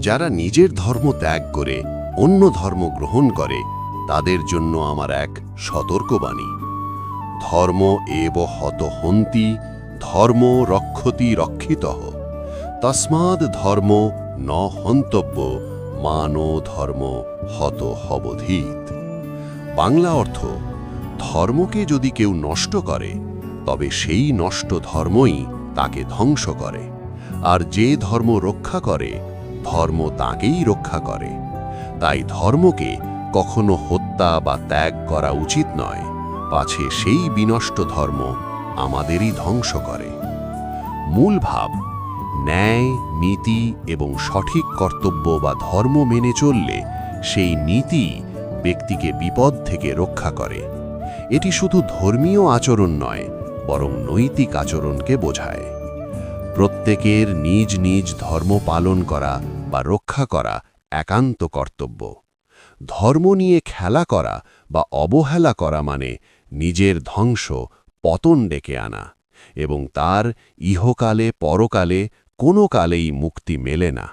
যারা নিজের ধর্ম ত্যাগ করে অন্য ধর্ম গ্রহণ করে তাদের জন্য আমার এক সতর্কবাণী। ধর্ম এব হত হন্তি, ধর্ম রক্ষতি রক্ষিতঃ, তস্মাদ ধর্ম ন হন্তব্য, মানো ধর্ম হত হবধীত। বাংলা অর্থ, ধর্মকে যদি কেউ নষ্ট করে তবে সেই নষ্ট ধর্মই তাকে ধ্বংস করে, আর যে ধর্ম রক্ষা করে ধর্ম তাকেই রক্ষা করে। তাই ধর্মকে কখনো হত্যা বা ত্যাগ করা উচিত নয়, পাছে সেই বিনষ্ট ধর্ম আমাদেরই ধ্বংস করে। মূল ভাব, ন্যায়, নীতি এবং সঠিক কর্তব্য বা ধর্ম মেনে চললে সেই নীতি ব্যক্তিকে বিপদ থেকে রক্ষা করে। এটি শুধু ধর্মীয় আচরণ নয়, বরং নৈতিক আচরণকে বোঝায়। প্রত্যেকের নিজ নিজ ধর্ম পালন করা বা রক্ষা করা একান্ত কর্তব্য। ধর্ম নিয়ে খেলা করা বা অবহেলা করা মানে নিজের ধ্বংস, পতন ডেকে আনা, এবং তার ইহকালে পরকালে কোনো কালেই মুক্তি মেলে না।